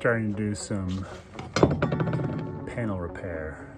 starting to do some panel repair.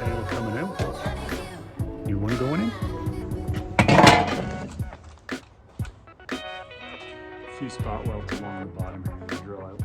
Panel coming out. New one going in. A few spot welds along the bottom here to drill out.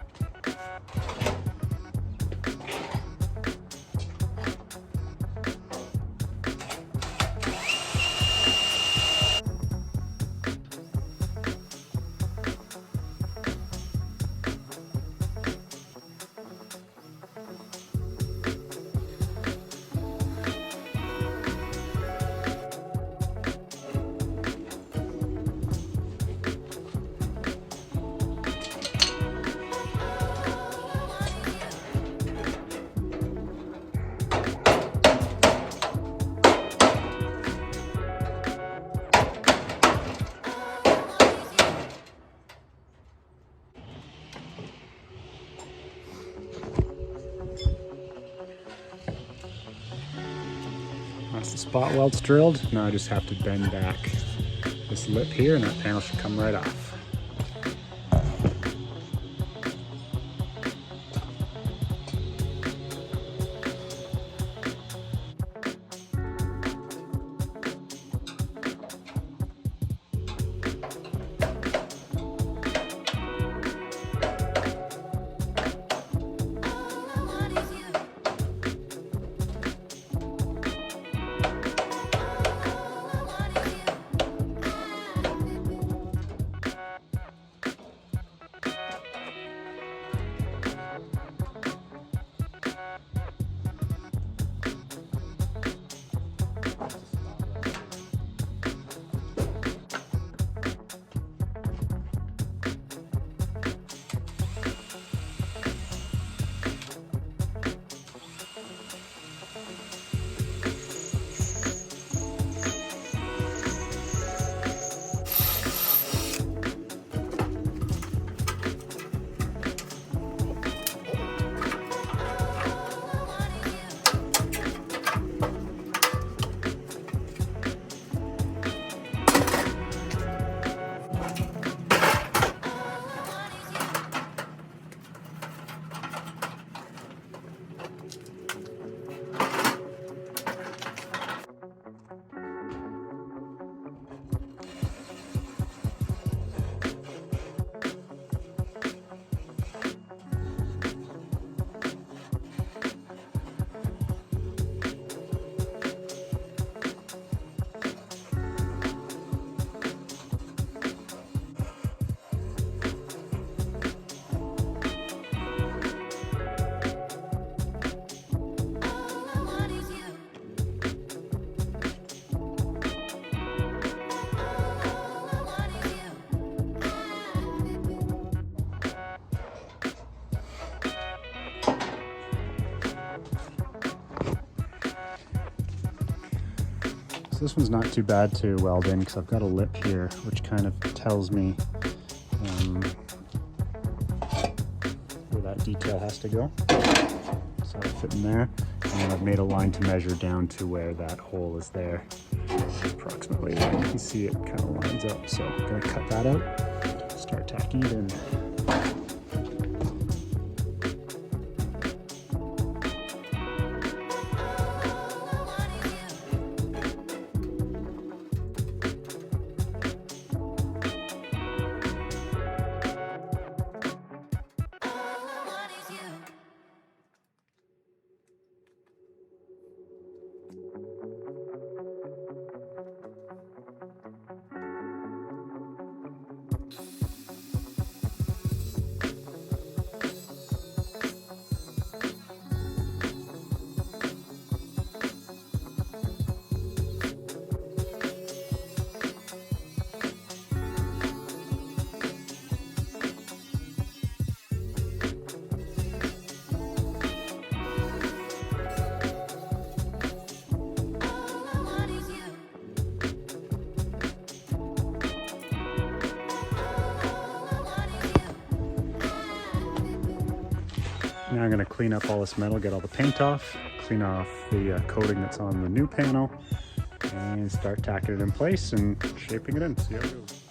Once the spot weld's drilled, now I just have to bend back this lip here and that panel should come right off. So this one's not too bad to weld in because I've got a lip here which kind of tells me where that detail has to go. So I'll fit in there, and then I've made a line to measure down to where that hole is there. Approximately there. You can see it kind of lines up. So I'm going to cut that out, start tacking it in. Now I'm going to clean up all this metal, get all the paint off, clean off the coating that's on the new panel, and start tacking it in place and shaping it in. See how it goes.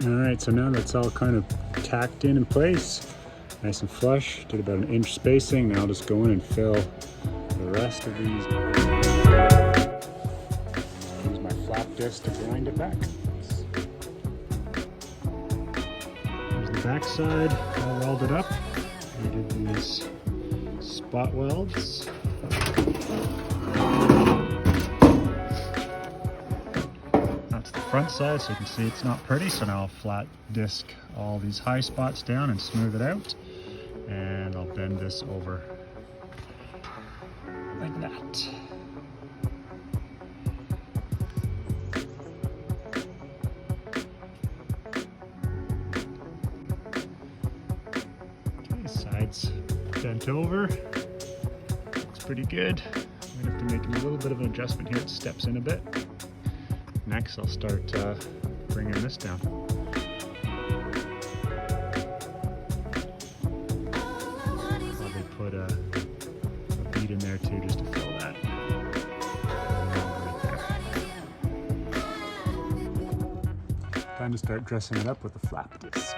All right, so now that's all kind of tacked in place. Nice and flush. Did about 1 inch spacing. Now I'll just go in and fill the rest of these. Use my flap disc to grind it back. Here's the back side all welded up. We did these spot welds. That's the front side, so you can see it's not pretty. So now I'll flat disc all these high spots down and smooth it out. And I'll bend this over like that. Okay, sides bent over. Looks pretty good. I'm gonna have to make a little bit of an adjustment here. It steps in a bit. Next, I'll start bringing this down. Probably put a bead in there too, just to fill that. Right there. Time to start dressing it up with a flap disc.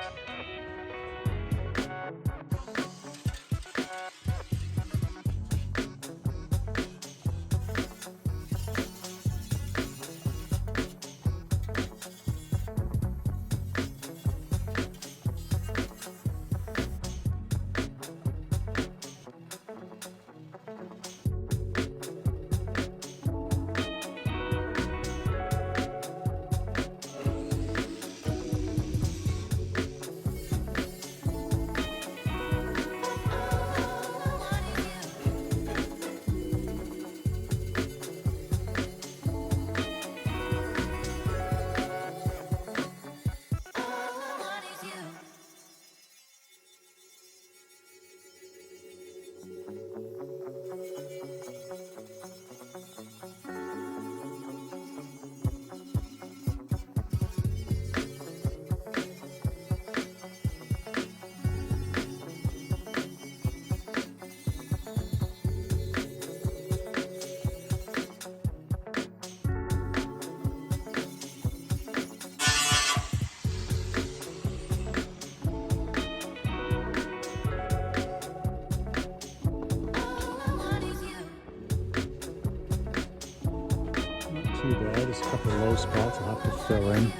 Too bad. Just a couple of low spots I'll have to fill in.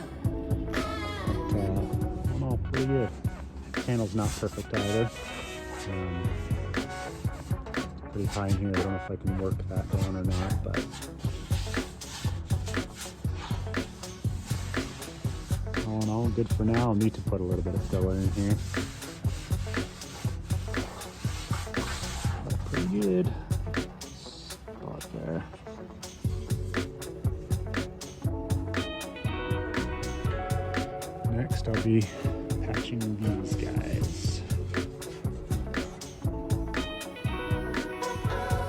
But I'm all pretty good. Panel's not perfect either. Pretty high in here. I don't know if I can work that down or not, but all in all, good for now. I'll need to put a little bit of filler in here. But pretty good. Spot there. Next, I'll be patching these guys.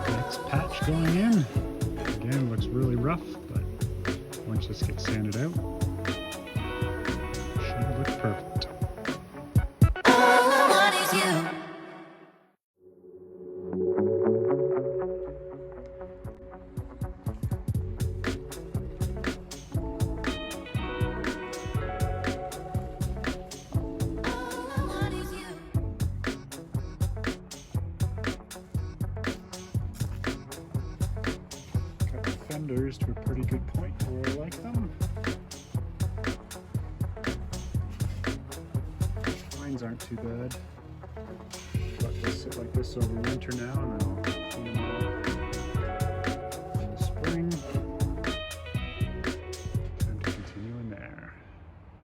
Next patch going in. Again, looks really rough, but once this gets sanded out, it should look perfect. Fenders to a pretty good point where I like them. Lines aren't too bad. Let this sit like this over winter now, and then I'll